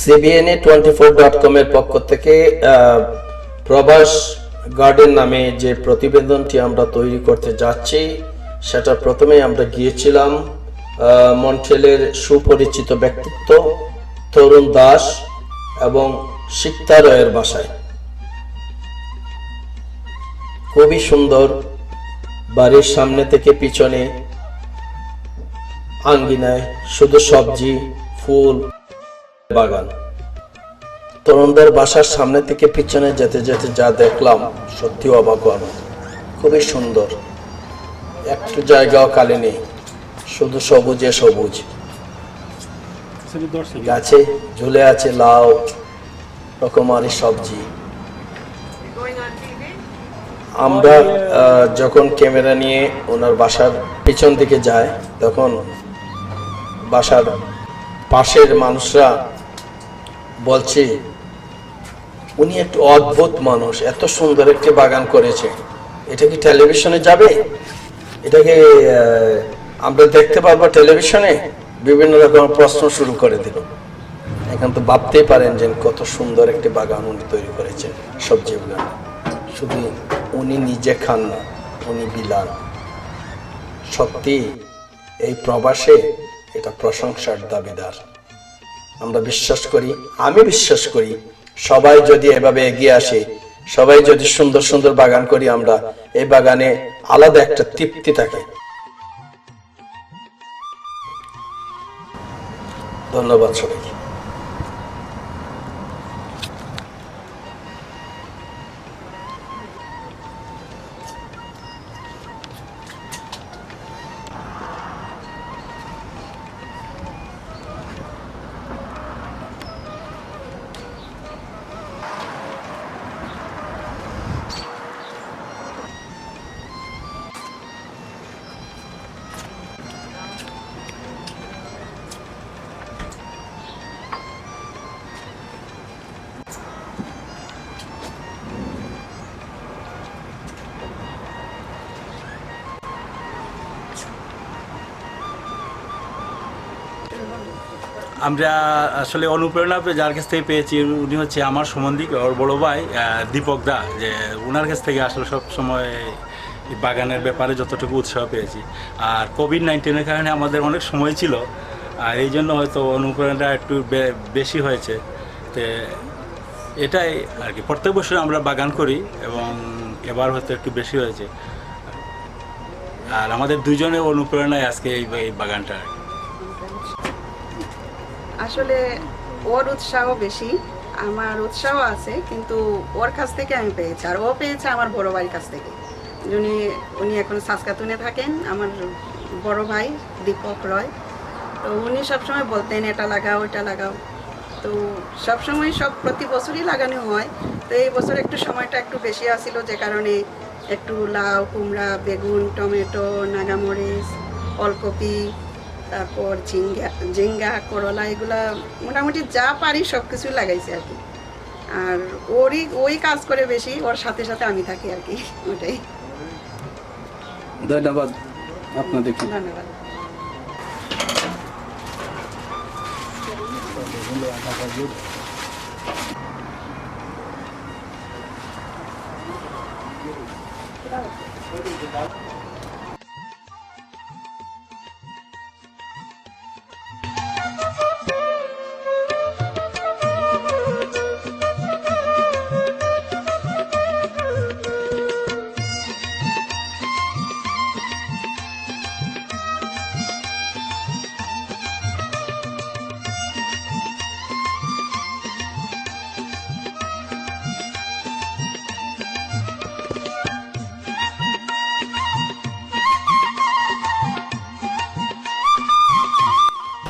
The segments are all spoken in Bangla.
cbna24.com এর পক্ষ থেকে প্রবাস গার্ডেন নামে যে প্রতিবেদনটি আমরা তৈরি করতে যাচ্ছি, সেটা প্রথমে আমরা গিয়েছিলাম মন্ট্রিলের সুপরিচিত ব্যক্তিত্ব তরুণ দাস এবং সিক্তা রয়ের বাসায়। খুবই সুন্দর, বাড়ির সামনে থেকে পিছনে আঙ্গিনায় শুধু সবজি, ফুল, বাগান। তরুণদের বাসার সামনে থেকে পিছনে যেতে যেতে যা দেখলাম, সত্যি অবাক হলাম। খুবই সুন্দর, একটু জায়গাও খালি নেই, শুধু সবুজে সবুজ। গাছে ঝুলে আছে লাউ, রকমারি সবজি। আমরা যখন ক্যামেরা নিয়ে ওনার বাসার পিছন দিকে যাই, তখন বাসার পাশের মানুষরা বলছে, উনি একটু অদ্ভুত মানুষ, এত সুন্দর একটি বাগান করেছে, এটা কি টেলিভিশনে যাবে? এটাকে আমরা দেখতে পারবো টেলিভিশনে? বিভিন্ন রকম প্রশ্ন শুরু করে দিল। এখন তো ভাবতেই পারেন যে কত সুন্দর একটি বাগান উনি তৈরি করেছেন, সবজি বাগান। শুধু উনি নিজে খান না, উনি বিলান। সত্যি এই প্রবাসে এটা প্রশংসার দাবিদার। আমরা বিশ্বাস করি, আমি বিশ্বাস করি, সবাই যদি এভাবে এগিয়ে আসে, সবাই যদি সুন্দর সুন্দর বাগান করি, আমরা এই বাগানে আলাদা একটা তৃপ্তি থাকে। ধন্যবাদ সবাইকে। আমরা আসলে অনুপ্রেরণা যার কাছ থেকে পেয়েছি, উনি হচ্ছে আমার সম্বন্ধী, ওর বড় ভাই দীপক দা। যে ওনার কাছ থেকে আসলে সব সময় বাগানের ব্যাপারে যতটুকু উৎসাহ পেয়েছি। আর কোভিড-19-এর কারণে আমাদের অনেক সময় ছিল, আর এই জন্য হয়তো অনুপ্রেরণাটা একটু বেশি হয়েছে। তো এটাই আর কি, প্রত্যেক বছর আমরা বাগান করি এবং এবার হয়তো একটু বেশি হয়েছে। আর আমাদের দুজনের অনুপ্রেরণায় আজকে এই বাগানটা। আসলে ওর উৎসাহ বেশি, আমার উৎসাহ আছে, কিন্তু ওর কাছ থেকে আমি পেয়েছি, আর ও পেয়েছে আমার বড় ভাইয়ের কাছ থেকে। উনি এখন সাসকাতুনে থাকেন, আমার বড় ভাই দীপক রয়। তো উনি সবসময় বলতেন এটা লাগাও, ওইটা লাগাও। তো সবসময় প্রতি বছরই লাগানো হয়। তো এই বছর একটু সময়টা একটু বেশি আসছিল, যে কারণে একটু লাউ, কুমড়া, বেগুন, টমেটো, নাগামরিচ, ওলকপি, তারপর ঝিঙ্গা, করলা, এগুলা মোটামুটি যা পারি সব কিছুই লাগাইছি আর কি। আর ওই কাজ করে বেশি, ওর সাথে সাথে আমি থাকি আর কি, ওটাই। ধন্যবাদ আপনাদেরকে। ধন্যবাদ।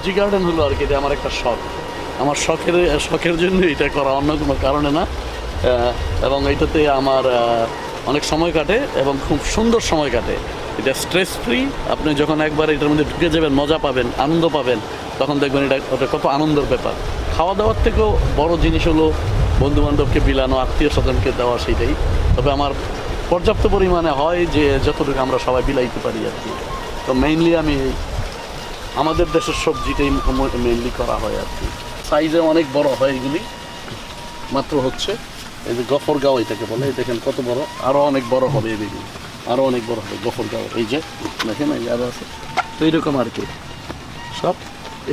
জি গার্ডেন হলো আর কি, এটা আমার একটা শখ। আমার শখের জন্য এটা করা, অন্য কোনো কারণে না। এবং এইটাতে আমার অনেক সময় কাটে এবং খুব সুন্দর সময় কাটে। এটা স্ট্রেস ফ্রি। আপনি যখন একবার এটার মধ্যে ঢুকে যাবেন, মজা পাবেন, আনন্দ পাবেন, তখন দেখবেন ওটা কত আনন্দের ব্যাপার। খাওয়া দাওয়ার থেকেও বড় জিনিস হলো বন্ধুবান্ধবকে বিলানো, আত্মীয় স্বজনকে দেওয়া, সেইটাই। তবে আমার পর্যাপ্ত পরিমাণে হয় যে যতটুকু আমরা সবাই বিলাইতে পারি আর কি। তো মেইনলি আমি আমাদের দেশের সবজিটাই মেইনলি করা হয় আর কি। সাইজে অনেক বড় হয় এগুলি, মাত্র হচ্ছে এই যে গফরগাঁও এটাকে বলে, এই দেখেন কত বড়, আরও অনেক বড় হবে এই বেগুন, আরও অনেক বড় হবে গফরগাঁও, এই যে দেখেন এই যে আরও আছে, তো এইরকম আর কি সব।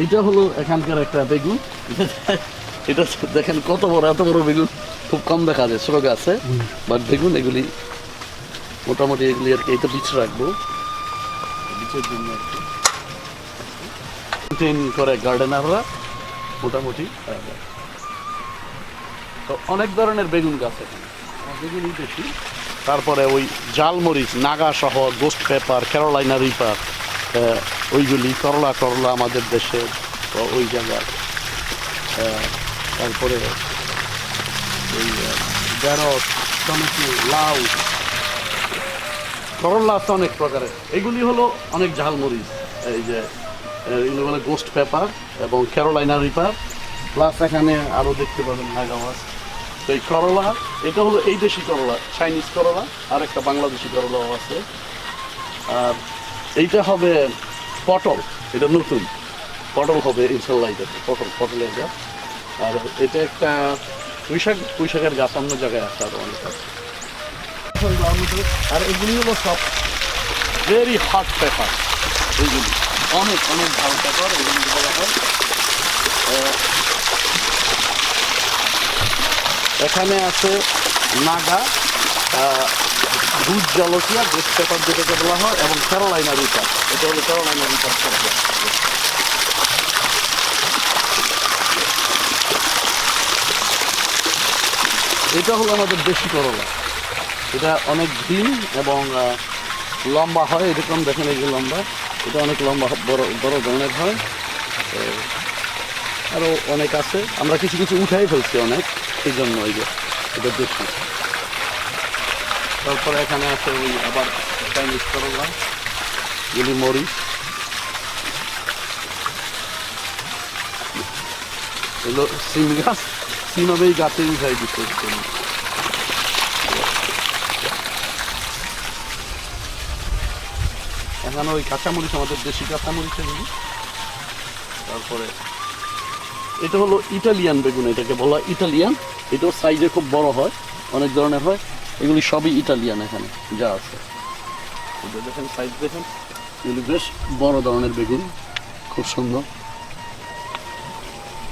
এইটা হলো এখানকার একটা বেগুন, এটা দেখেন কত বড়, এত বড় বেগুন খুব কম দেখা যায়, ছোট গাছে, বাট বেগুন এগুলি মোটামুটি এগুলি আর কি। এটা বীজ রাখবো বীজের জন্য আর কি মেনটেন করে গার্ডেনাররা মোটামুটি। তো অনেক ধরনের বেগুন গাছ এখানে, বেগুনই বেশি। তারপরে ওই জালমরিচ, নাগা সহ, গোস্ট পেপার, ক্যারোলাইনা রিপার, ওইগুলি করলা আমাদের দেশের ওই জায়গার। তারপরে ওই ঢেঁড়স, টমেটো, লাউ, করলা আছে অনেক প্রকারের। এগুলি হলো অনেক ঝালমরিচ, এই যে এগুলো বলে গোস্ট পেপার এবং ক্যারোলাইনা রিপার, প্লাস এখানে আরও দেখতে পাবেন নাগা মাছ। তো এই করলা, এটা হলো এই দেশি করলা, চাইনিজ করলা, আর একটা বাংলাদেশি করলাও আছে। আর এইটা হবে পটল, এটা নতুন পটল হবে ইনশাল্লাহ, এটা পটলের গাছ। আর এটা একটা পুঁইশাকের গাছ, অন্য জায়গায় আছে আরও অনেক আছে। আর এগুলি হলো সব ভেরি হট পেপার, এইগুলি অনেক অনেক ঝাল পেপার, এগুলি বলা হয়। এখানে আছে নাগা, দুধ জলকিয়া, গোস্ট পেপার যেটাকে বলা হয়, এবং ক্যারোলাইনা রিপার, এটা হলো ক্যারোলাইনা রিপার শব্দ। এটা হলো আমাদের দেশি করলা, এটা অনেক ঘিন এবং লম্বা হয়, এরকম দেখেন এই যে লম্বা, এটা অনেক লম্বা বড় বড় ধরনের হয়। আরও অনেক আছে, আমরা কিছু কিছু উঠাই ফেলছি অনেক, সেই জন্য এই যে এটা দেখি। তারপরে এখানে আছে ওই আবার চাইনিজ করলা, গুলি মরিচ, এগুলো সিম গাছ, সিম হবে এই গাছে উঠাই দিচ্ছে। এখানে ওই কাঁচামরিচ, আমাদের দেশি কাঁচামরিচ এগুলি। তারপরে এটা হলো ইটালিয়ান বেগুন, এটাকে বলা ইটালিয়ান, এটাও সাইজে খুব বড় হয়, অনেক ধরনের হয়, এগুলি সবই ইটালিয়ান এখানে যা আছে। এটা দেখেন সাইজ দেখেন, এগুলি বেশ বড় ধরনের বেগুন, খুব সুন্দর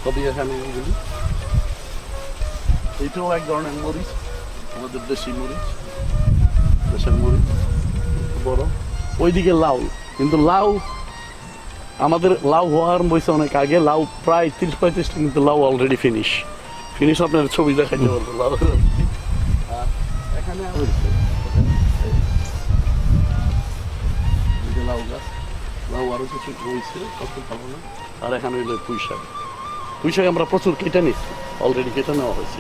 সবই এখানে এগুলি। এইটাও এক ধরনের মরিচ, আমাদের দেশি মরিচ, দেশের মরিচ বড়। ওইদিকে লাউ, কিন্তু লাউ আমাদের লাউ হওয়ার বয়সে অনেক আগে, লাউ প্রায় 30-35টা, কিন্তু লাউ অলরেডি ফিনিশ আপনার ছবি দেখাইতে পারবো লাউ। এখানে লাউ গাছ, লাউ আরও কিছু রয়েছে, কত খাবো না। আর এখানে হইলো পুঁইশাক আমরা প্রচুর কেটে নিচ্ছি, অলরেডি কেটে নেওয়া হয়েছে,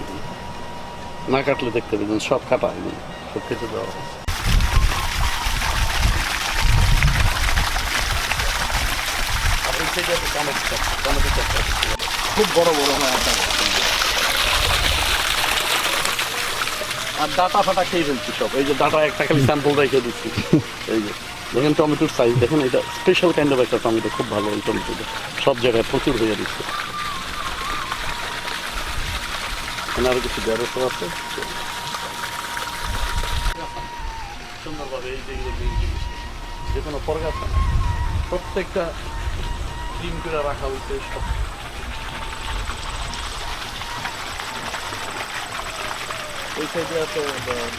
না কাটলে দেখতে পেলেন সব কাটা এগুলো, সব কেটে দেওয়া হয়েছে। খুব বড় বড় হয় আর ডাটা ফাটা খেয়ে ফেলছি সব, এই যে ডাটা একটা খালি স্যাম্পল রেখে দিচ্ছি। এই যে দেখেন টমেটোর সাইজ দেখেন, এটা স্পেশাল কাইন্ড অফ একটা টমেটো, খুব ভালো এই টমেটোটা, সব জায়গায় প্রচুর হয়ে দিচ্ছে। এখানে আরো কিছু ঢেঁড়স আছে সুন্দরভাবে, এই যেগুলো যে কোনো পরগাছা প্রত্যেকটা ক্লিন করে রাখা হয়েছে সব। ওই সাইডে আছে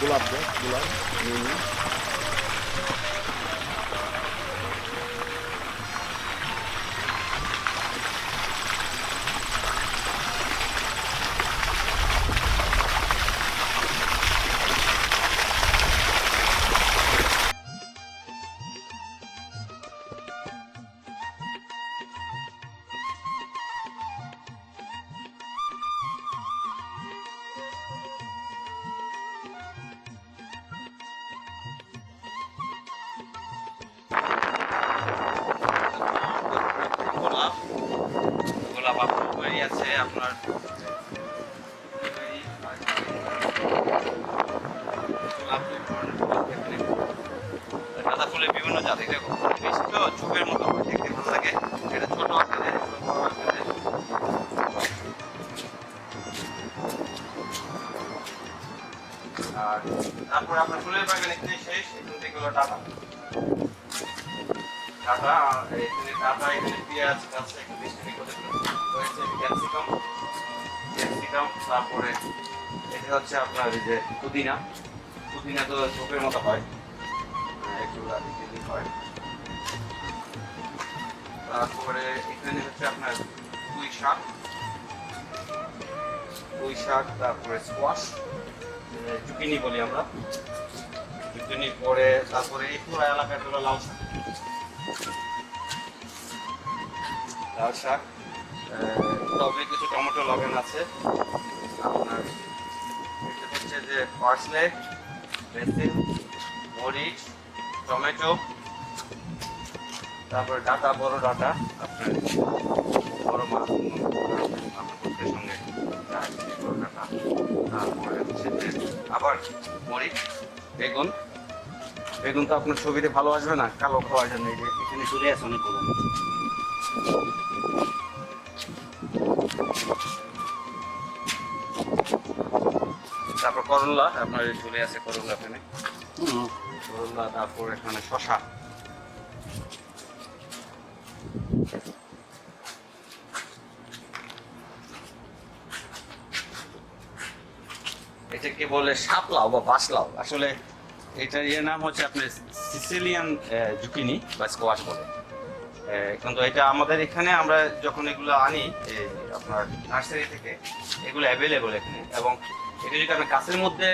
গোলাপ গাছ, গোলাপ গোলাপ আপনার আছে, আপনার গাঁদা ফুলের বিভিন্ন জাতি দেখো, বেশি তো চুপের মতো দেখতে ভালো লাগে, এটা ছোট আকারের, বড় আকারের। আদা, এখানে পেঁয়াজ আছে, একটু মিষ্টি করে রয়েছে ক্যাপসিকাম, তারপরে এটা হচ্ছে আপনার এই যে পুদিনা। পুদিনা তো ঝোপের মতো হয়, একটু হয়। তারপরে এখানে হচ্ছে আপনার পুঁই শাক, তারপরে স্কোয়াশ, জুকিনি বলি আমরা, জুকিনি পরে তারপরে এই পুরো এলাকাটা হলো লাল শাক, তবে কিছু টমেটো লবণ আছে আপনার। এটা হচ্ছে যে পার্সলে, বেসিন, মরিচ, টমেটো, তারপরে ডাটা, বড় ডাটা আপনার, বড় মাছ আপনার সঙ্গে বড় ডাটা। তারপরে হচ্ছে যে আবার মরিচ, বেগুন তো আপনার ছবিতে ভালো আসবে না, কালো খাওয়ার জন্য এই যে এখানে চলে আসে অনেকগুলো। তারপর করলা আপনার চলে আসে, করলা এখানে করলা, তারপর এখানে শশা, এটাকে বলে শাপলাউ বা বাসলাউ। আসলে এটার নাম হচ্ছে আপনার সিসিলিয়ান জুকিনি বা স্কোয়াশ বলে। কিন্তু এটা আমাদের এখানে আমরা যখন এগুলো আনি আপনার নার্সারি থেকে, এগুলো অ্যাভেলেবল এখানে, এবং এটা যদি আপনি গাছের মধ্যে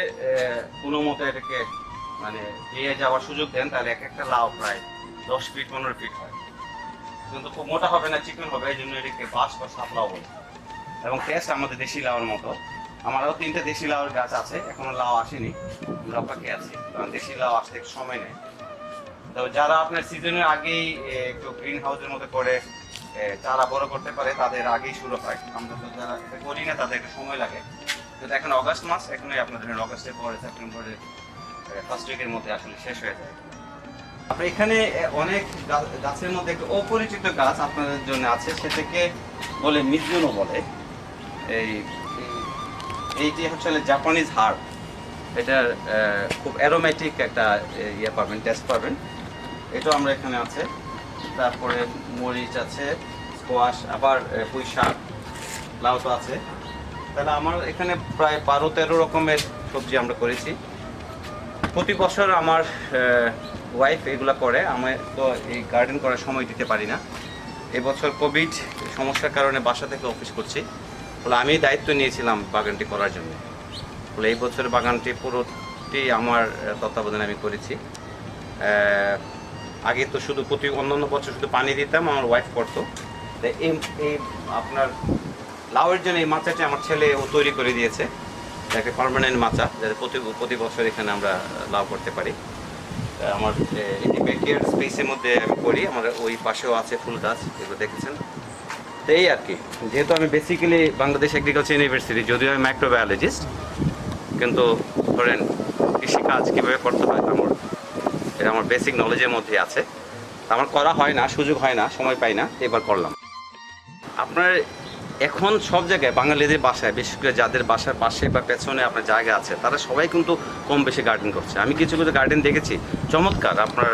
কোনো মতো এটাকে মানে দিয়ে যাওয়ার সুযোগ দেন, তাহলে এক একটা লাউ প্রায় 10 ফিট 15 ফিট হয়, কিন্তু খুব মোটা হবে না, চিকন হবে, এই জন্য এটাকে বাঁশ বা শাপলাউ বলে। এবং টেস্ট আমাদের দেশি লাউর মতো। আমারও 3টে দেশি লাউর গাছ আছে, এখনো লাউ আসেনি, আমরা অপেক্ষায় আছি, কারণ দেশি লাউ আসতে একটু সময় নেয়। তো যারা আপনার সিজনের আগেই একটু গ্রিন হাউসের মধ্যে করে চারা বড় করতে পারে, তাদের আগেই শুরু হয়। আমরা তো যারা এটা করি না, তাদের একটু সময় লাগে। কিন্তু এখন অগাস্ট মাস, এখনই আপনাদের অগাস্টের পরে সেপ্টেম্বরের ফার্স্ট উইকের মধ্যে আসলে শেষ হয়ে যায়। আপনার এখানে অনেক গাছের মধ্যে একটা অপরিচিত গাছ আপনাদের জন্য আছে, সেটাকে বলে মিজুনো বলে। এইটি হচ্ছে জাপানিজ হার্ব। এটার খুব অ্যারোমেটিক একটা ইয়ে পাবেন, টেস্ট পাবেন। এটাও আমরা এখানে আছে। তারপরে মরিচ আছে, স্কোয়াশ, আবার পুঁই শাক, লাউ তো আছে। তাহলে আমার এখানে প্রায় 12-13 রকমের সবজি আমরা করেছি। প্রতি বছর আমার ওয়াইফ এগুলো করে, আমি তো এই গার্ডেন করার সময় দিতে পারি না। এবছর কোভিড সমস্যার কারণে বাসা থেকে অফিস করছি, বলে আমি দায়িত্ব নিয়েছিলাম বাগানটি করার জন্য। বলে এই বছর বাগানটি পুরোটি আমার তত্ত্বাবধানে আমি করেছি। আগে তো শুধু অন্যান্য বছর শুধু পানি দিতাম, আমার ওয়াইফ করতো। এই আপনার লাউয়ের জন্য এই মাচাটি আমার ছেলে ও তৈরি করে দিয়েছে, একটা পার্মানেন্ট মাচা, যাতে প্রতি বছর এখানে আমরা লাউ করতে পারি। আমার এটি ব্যাকইয়ার্ড স্পেসের মধ্যে আমি করি। আমার ওই পাশেও আছে ফুল গাছ, এগুলো দেখেছেন। তো এই আর কি, যেহেতু আমি বেসিক্যালি বাংলাদেশ এগ্রিকালচার ইউনিভার্সিটি, যদিও আমি মাইক্রোবায়োলজিস্ট, কিন্তু ধরেন কৃষিকাজ কীভাবে করতে হয় এটা আমার বেসিক নলেজের মধ্যে আছে। আমার করা হয় না, সুযোগ হয় না, সময় পাই না, এবার করলাম। আপনার এখন সব জায়গায় বাঙালিদের বাসায়, বিশেষ করে যাদের বাসার পাশে বা পেছনে আপনার জায়গা আছে, তারা সবাই কিন্তু কম বেশি গার্ডেন করছে। আমি কিছু কিছু গার্ডেন দেখেছি চমৎকার। আপনার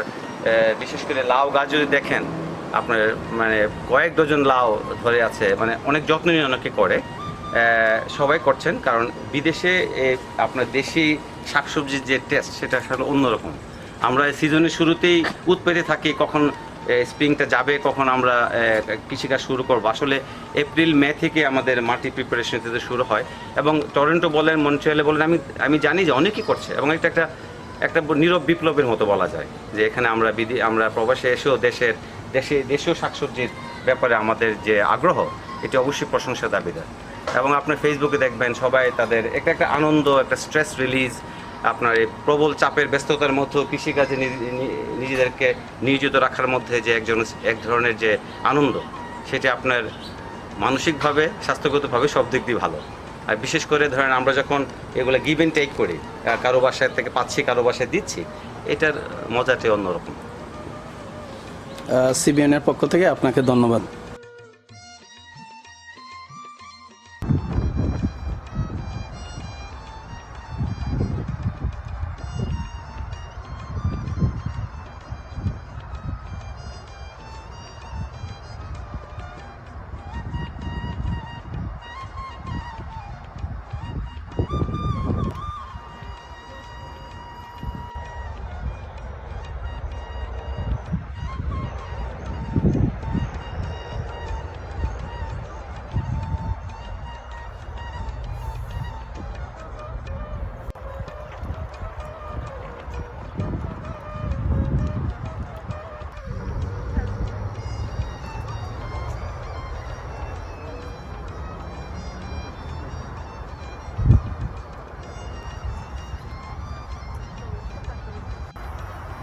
বিশেষ করে লাউ গাছ যদি দেখেন, আপনার মানে কয়েক ডজন লাউ ধরে আছে, মানে অনেক যত্ন নিয়ে অনেকে করে, সবাই করছেন। কারণ বিদেশে আপনার দেশি শাকসবজির যে টেস্ট, সেটা আসলে অন্যরকম। আমরা সিজনের শুরুতেই উৎপেতে থাকি, কখন স্প্রিংটা যাবে, কখন আমরা কৃষিকাজ শুরু করবো। আসলে এপ্রিল মে থেকে আমাদের মাটি প্রিপারেশন শুরু হয়। এবং টরন্টো বলেন, মন্ট্রিয়ালে বলেন, আমি জানি যে অনেকেই করছে, এবং একটা নীরব বিপ্লবের মতো বলা যায় যে এখানে আমরা প্রবাসে এসেও দেশীয় শাকসবজির ব্যাপারে আমাদের যে আগ্রহ, এটি অবশ্যই প্রশংসা দাবিদার। এবং আপনার ফেসবুকে দেখবেন সবাই তাদের একটা আনন্দ, একটা স্ট্রেস রিলিজ, আপনার এই প্রবল চাপের ব্যস্ততার মধ্যে কৃষিকাজে নিজেদেরকে নিয়োজিত রাখার মধ্যে যে এক ধরনের যে আনন্দ, সেটা আপনার মানসিকভাবে, স্বাস্থ্যগতভাবে সব দিক দিয়ে ভালো। আর বিশেষ করে ধরেন আমরা যখন এগুলো গিভ অ্যান্ড টেক করি, কারো বাসায় থেকে পাচ্ছি, কারো বাসায় দিচ্ছি, এটার মজাটাই অন্যরকম। সিবিএনের পক্ষ থেকে আপনাকে ধন্যবাদ।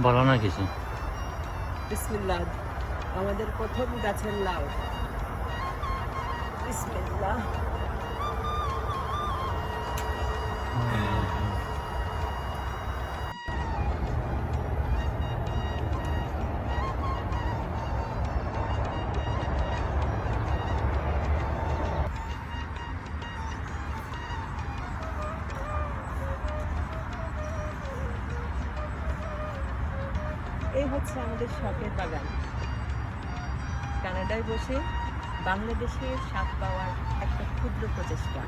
বলো না কিছু। বিসমিল্লাহ, আমাদের প্রথম গাছের লাউ। বিসমিল্লাহ। এই হচ্ছে আমাদের শখের বাগান। কানাডায় বসে বাংলাদেশের স্বাদ পাওয়ার একটা ক্ষুদ্র প্রচেষ্টা।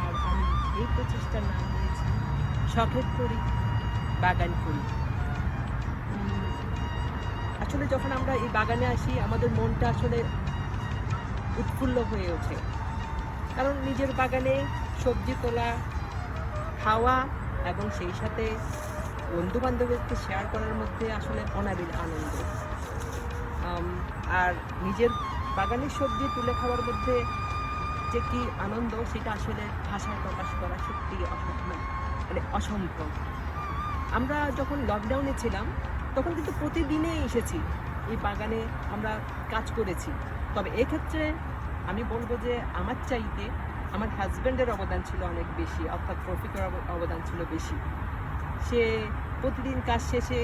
আর আমি এই প্রচেষ্টার নাম দিয়েছি শখের করি বাগান করি। আসলে যখন আমরা এই বাগানে আসি আমাদের মনটা আসলে উৎফুল্ল হয়ে ওঠে, কারণ নিজের বাগানে সবজি তোলা, খাওয়া এবং সেই সাথে বন্ধু বান্ধবদেরকে শেয়ার করার মধ্যে আসলে অনাবিল আনন্দ। আর নিজের বাগানের সবজি তুলে খাওয়ার মধ্যে যে কি আনন্দ সেটা আসলে ভাষায় প্রকাশ করা সত্যি অসম্ভব। আমরা যখন লকডাউনে ছিলাম তখন কিন্তু প্রতিদিনেই এসেছি এই বাগানে, আমরা কাজ করেছি। তবে এক্ষেত্রে আমি বলবো যে আমার চাইতে আমার হাজব্যান্ডের অবদান ছিল অনেক বেশি, অর্থাৎ রফিকের অবদান ছিল বেশি। সে প্রতিদিন কাজ শেষে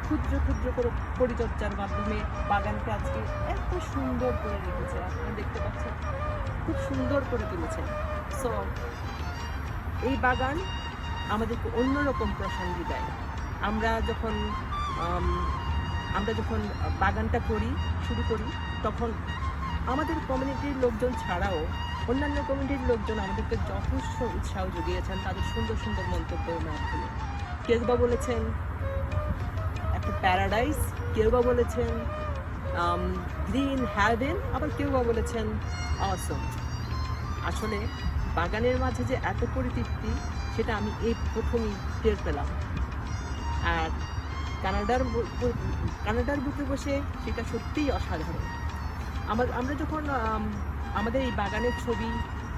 ক্ষুদ্র ক্ষুদ্র করে পরিচর্যার মাধ্যমে বাগানকে আজকে এত সুন্দর করে রেখেছে। আপনারা দেখতে পাচ্ছেন খুব সুন্দর করে তুলেছেন। সো এই বাগান আমাদেরকে অন্যরকম প্রশান্তি দেয়। আমরা যখন বাগানটা শুরু করি তখন আমাদের কমিউনিটির লোকজন ছাড়াও অন্যান্য কমিউনিটির লোকজন আমাদেরকে যথেষ্ট উৎসাহ জুগিয়েছেন তাদের সুন্দর সুন্দর মন্তব্যের মাধ্যমে। কেউ বা বলেছেন একটা প্যারাডাইস, কেউ বা বলেছেন গ্রিন হ্যাভেন, আবার কেউ বা বলেছেন অসম। আসলে বাগানের মাঝে যে এত পরিতৃপ্তি সেটা আমি এই প্রথমই টের পেলাম। আর কানাডার বুকে বসে সেটা সত্যিই অসাধারণ। আমরা যখন আমাদের এই বাগানের ছবি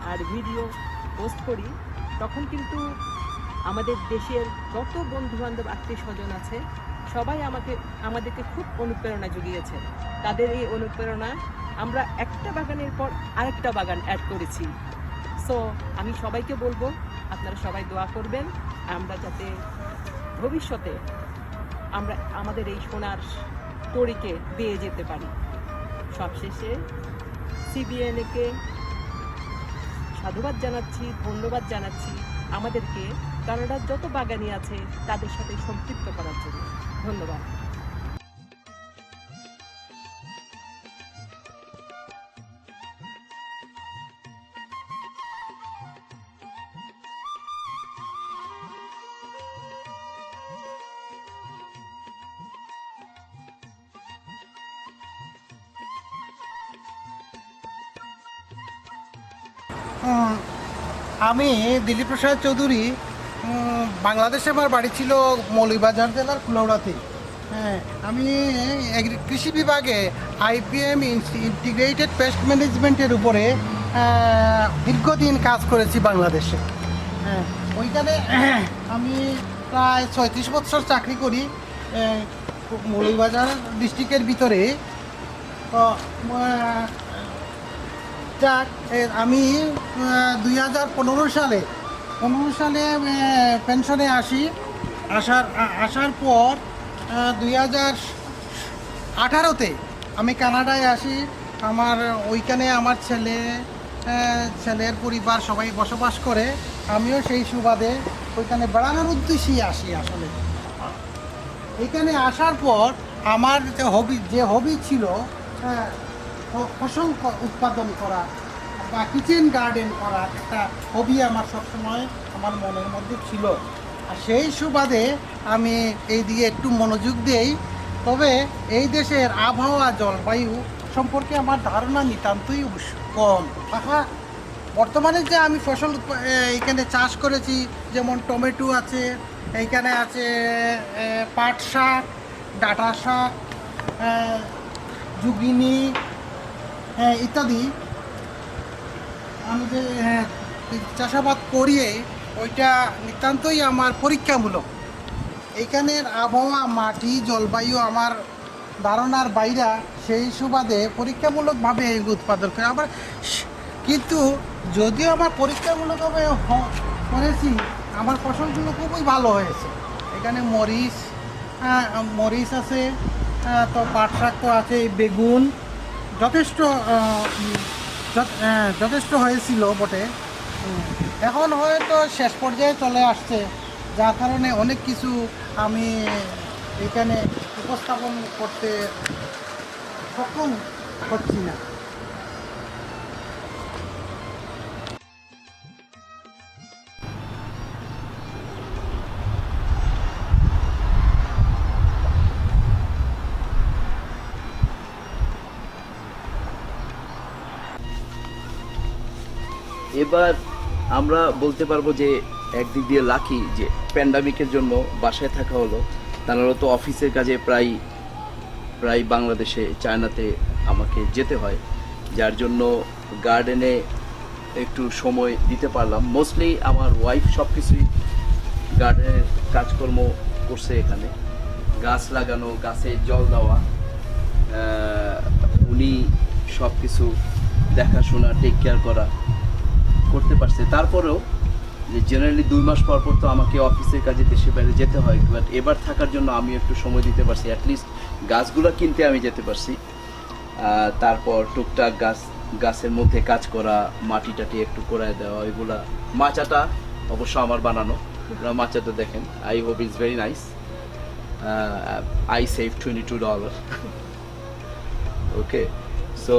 আর ভিডিও পোস্ট করি তখন কিন্তু আমাদের দেশের যত বন্ধুবান্ধব আত্মীয় স্বজন আছে সবাই আমাদেরকে খুব অনুপ্রেরণা জুগিয়েছে। তাদের এই অনুপ্রেরণা আমরা একটা বাগানের পর আরেকটা বাগান অ্যাড করেছি। সো আমি সবাইকে বলবো আপনারা সবাই দোয়া করবেন আমরা যাতে ভবিষ্যতে আমরা আমাদের এই সোনার তরিকে দিয়ে যেতে পারি। সবশেষে সিবিএনকে সাধুবাদ জানাচ্ছি, ধন্যবাদ জানাচ্ছি আমাদেরকে কানাডার যত বাগানি আছে তাদের সাথে সম্পৃক্ত করার জন্য। ধন্যবাদ। আমি দিলীপ প্রসাদ চৌধুরী। বাংলাদেশে আমার বাড়ি ছিল মৌলভীবাজার জেলার কুলাউড়াতে। হ্যাঁ, আমি কৃষি বিভাগে IPM ইন্টিগ্রেটেড পেস্ট ম্যানেজমেন্টের উপরে দীর্ঘদিন কাজ করেছি বাংলাদেশে। হ্যাঁ, ওইখানে আমি প্রায় 36 বছর চাকরি করি মৌলভীবাজার ডিস্ট্রিক্টের ভিতরে। যাক, আমি 2015 সালে পেনশনে আসার পর 2018-তে আমি কানাডায় আসি। ওইখানে আমার ছেলের পরিবার সবাই বসবাস করে। আমিও সেই সুবাদে ওইখানে বেড়ানোর উদ্দেশ্যেই আসি। আসলে এইখানে আসার পর আমার যে হবি ছিল ফসল উৎপাদন করা বা কিচেন গার্ডেন করা, একটা হবি আমার সবসময় আমার মনের মধ্যে ছিল। আর সেই সুবাদে আমি এই দিকে একটু মনোযোগ দেই। তবে এই দেশের আবহাওয়া জলবায়ু সম্পর্কে আমার ধারণা নিতান্তই কম। বর্তমানে যে আমি ফসল এইখানে চাষ করেছি, যেমন টমেটো আছে, এইখানে আছে পাট শাক, ডাঁটা শাক, জুগিনি ইত্যাদি। আমি যে চাষাবাদ করিয়ে ওইটা নিতান্তই আমার পরীক্ষামূলক। এখানের আবহাওয়া, মাটি, জলবায়ু আমার ধারণার বাইরা, সেই সুবাদে পরীক্ষামূলকভাবে এগুলো উৎপাদন করে। আবার কিন্তু যদিও আমার পরীক্ষামূলকভাবে করেছি, আমার ফসলগুলো খুবই ভালো হয়েছে। এখানে মরিচ আছে, তো পাট শাক তো আছে, বেগুন যথেষ্ট হয়েছিল বটে। এখন হয়তো শেষ পর্যায়ে চলে আসছে, যার কারণে অনেক কিছু আমি এখানে উপস্থাপন করতে সক্ষম হচ্ছি না। এবার আমরা বলতে পারবো যে একদিক দিয়ে লাকি যে প্যান্ডামিকের জন্য বাসায় থাকা হলো, তাহলে তো অফিসের কাজে প্রায় বাংলাদেশে, চায়নাতে আমাকে যেতে হয়, যার জন্য গার্ডেনে একটু সময় দিতে পারলাম। মোস্টলি আমার ওয়াইফ সব কিছুই গার্ডেনের কাজকর্ম করছে, এখানে গাছ লাগানো, গাছে জল দেওয়া, উনি সব কিছু দেখাশোনা, টেক কেয়ার করতে পারছে। তারপরেও যে জেনারেলি 2 মাস পর পর তো আমাকে অফিসের কাজে দেশের বাইরে যেতে হয়, বাট এবার থাকার জন্য আমি একটু সময় দিতে পারছি, অ্যাটলিস্ট গাছগুলো কিনতে আমি যেতে পারছি। তারপর টুকটাক গাছের মধ্যে কাজ করা, মাটি টাটি একটু করায় দেওয়া, এগুলা। মাচাটা অবশ্য আমার বানানো, মাচাটা দেখেন, I hope it's very nice. I save $22 okay. So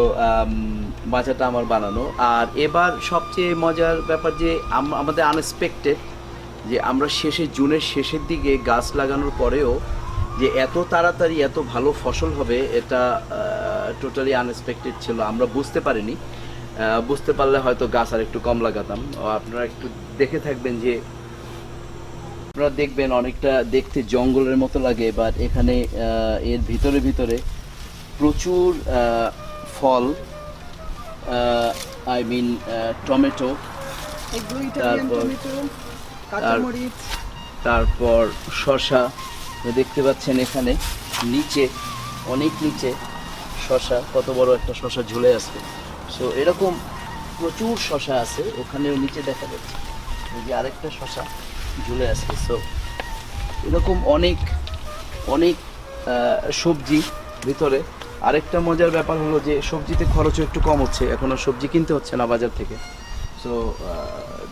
মাচাটা আমার বানানো। আর এবার সবচেয়ে মজার ব্যাপার যে আমাদের আনএক্সপেক্টেড যে আমরা জুনের শেষের দিকে গাছ লাগানোর পরেও যে এত তাড়াতাড়ি এত ভালো ফসল হবে, এটা টোটালি আনএক্সপেক্টেড ছিল। আমরা বুঝতে পারিনি, বুঝতে পারলে হয়তো গাছ আর একটু কম লাগাতাম। আপনারা একটু দেখে থাকবেন যে আপনারা দেখবেন অনেকটা দেখতে জঙ্গলের মতো লাগে, বাট এখানে এর ভিতরে প্রচুর ফল, আই মিন টমেটো, তারপর শসা দেখতে পাচ্ছেন এখানে নিচে, অনেক নিচে শসা, কত বড় একটা শসা ঝুলে আছে। সো এরকম প্রচুর শসা আছে, ওখানেও নিচে দেখা যাচ্ছে এই যে আরেকটা শসা ঝুলে আছে। সো এরকম অনেক সবজি ভিতরে। আরেকটা মজার ব্যাপার হলো যে সবজিতে খরচও একটু কম হচ্ছে, এখন আর সবজি কিনতে হচ্ছে না বাজার থেকে। So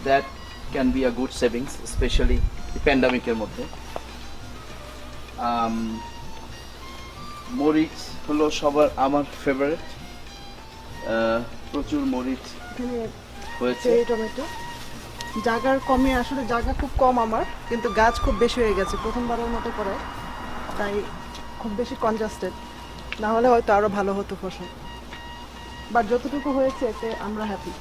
that can be a good savings, specially প্যান্ডামিকের মধ্যে। মরিচ হলো আমার ফেভারিট, প্রচুর মরিচ হয়েছে। টমেটো জায়গার কমে, আসলে জায়গা খুব কম আমার, কিন্তু গাছ খুব বেশি হয়ে গেছে প্রথমবারের মতো করে, তাই খুব বেশি কনজাস্টেড। না হলে হয়তো আরো ভালো হতো ফসল, বাট যতটুকু হয়েছে এতে আমরা হ্যাপি।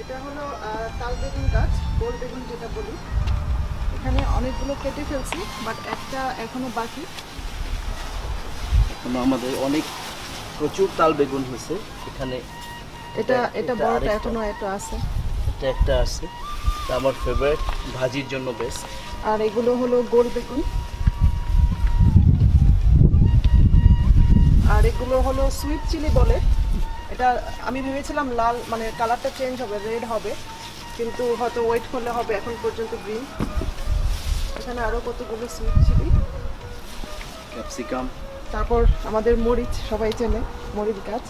এটা হলো তাল বেগুন গাছ, গোল বেগুন যেটা বলি। এখানে অনেকগুলো কেটে ফেলছি, বাট একটা এখনো বাকি। এখনো আমাদের প্রচুর তাল বেগুন হয়েছে এখানে। এটা বড়টা এখনো একটা আছে, এটা একটা আছে, এটা আমার ফেভারিট, ভাজির জন্য বেস্ট। আর এগুলো হলো গোল বেগুন, আর এগুলো হলো সুইট চিলি বলে। এটা আমি ভেবেছিলাম লাল, মানে কালারটা চেঞ্জ হবে, রেড হবে, কিন্তু হয়তো ওয়েট করলে হবে, এখন পর্যন্ত গ্রিন। এখানে আরো কতগুলো সুইট চিলি, ক্যাপসিকাম, তারপর আমাদের মরিচ, সবাই চেনে মরিচ গাছ,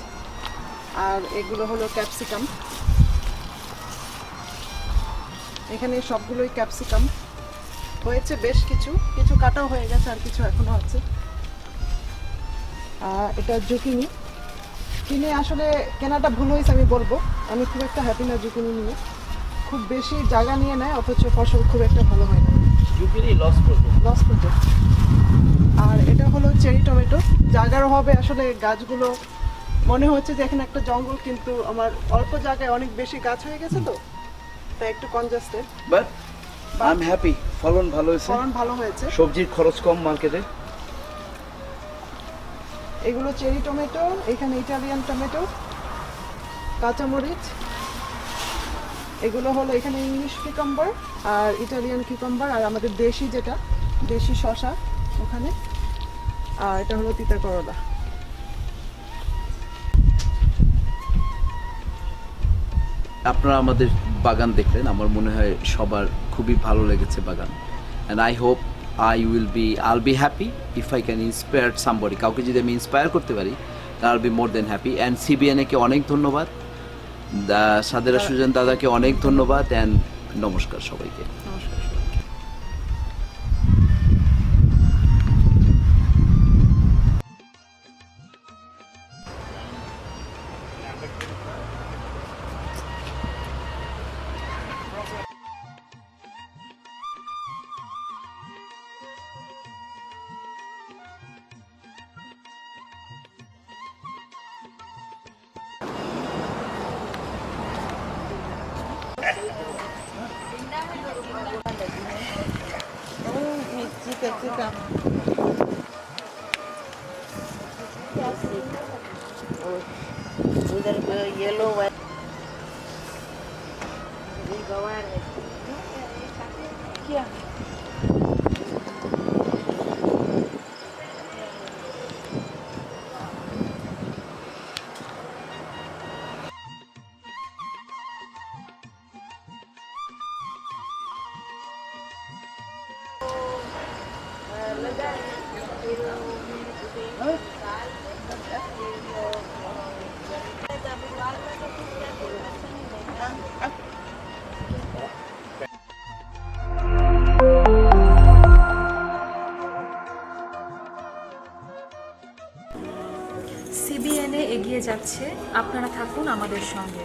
আর এগুলো হলো ক্যাপসিকাম। এখানে সবগুলোই ক্যাপসিকাম হয়েছে, বেশ কিছু কাটাও হয়ে গেছে, আর কিছু এখনো আছে। এটা জুকিনি, কিনে আসলে কেনাটা ভুল হয়েছে আমি বলবো, আমি খুব একটা হ্যাপি না জুকিনি নিয়ে, খুব বেশি জায়গা নিয়ে নেয়, অথচ ফসল খুব একটা ভালো হয় না, জুকিনি লস প্রজেক্ট। আর এটা হলো চেরি টমেটো, জায়গার অভাবে আসলে গাছগুলো মনে হচ্ছে যে এখানে একটা জঙ্গল, কিন্তু আমার অল্প জায়গায় অনেক বেশি গাছ হয়ে গেছে, তো তাই একটু congested. But I am happy, ফলন ভালো হয়েছে, ফলন ভালো হয়েছে। সবজির খরচ কম মার্কেটে। এগুলো চেরি টমেটো, এখানে ইটালিয়ান টমেটো, কাঁচামরিচ, এগুলো হলো এখানে ইংলিশ কিউকাম্বার আর ইটালিয়ান কিউকাম্বার, আর আমাদের দেশি যেটা দেশি শসা ওখানে, আর এটা হলো তিতা করলা। আপনারা আমাদের বাগান দেখলেন, আমার মনে হয় সবার খুবই ভালো লেগেছে বাগান। And I hope I'll be happy if I can inspire somebody, কাউকে যদি আমি ইন্সপায়ার করতে পারি, I'll be more than happy. And CBN-কে অনেক ধন্যবাদ, সাদেরা সুজন দাদাকে অনেক ধন্যবাদ, অ্যান্ড নমস্কার সবাইকে। CBN এগিয়ে যাচ্ছে, আপনারা থাকুন আমাদের সঙ্গে।